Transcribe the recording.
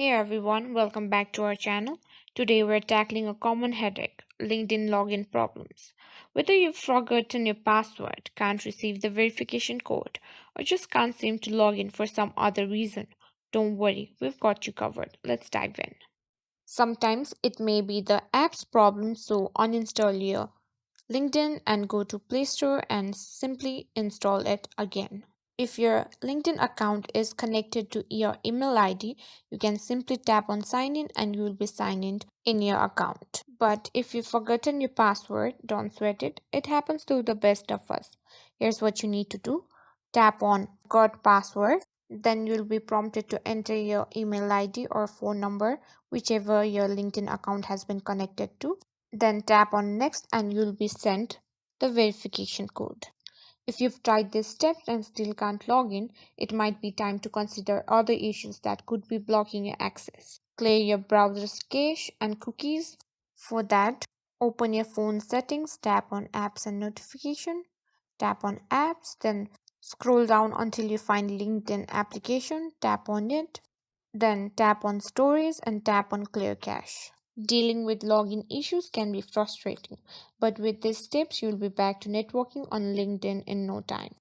Hey everyone, welcome back to our channel. Today we're tackling a common headache, LinkedIn login problems. Whether you've forgotten your password, can't receive the verification code, or just can't seem to log in for some other reason, don't worry, we've got you covered. Let's dive in. Sometimes it may be the app's problem, so uninstall your LinkedIn and go to Play Store and simply install it again. If your LinkedIn account is connected to your email ID, you can simply tap on sign in and you will be signed in your account. But if you've forgotten your password, don't sweat it. It happens to the best of us. Here's what you need to do. Tap on got password. Then you'll be prompted to enter your email ID or phone number, whichever your LinkedIn account has been connected to. Then tap on next and you'll be sent the verification code. If you've tried these steps and still can't log in, it might be time to consider other issues that could be blocking your access. Clear your browser's cache and cookies. For that, open your phone settings, tap on apps and notification, tap on apps, then scroll down until you find LinkedIn application, tap on it, then tap on stories and tap on clear cache. Dealing with login issues can be frustrating, but with these steps, you'll be back to networking on LinkedIn in no time.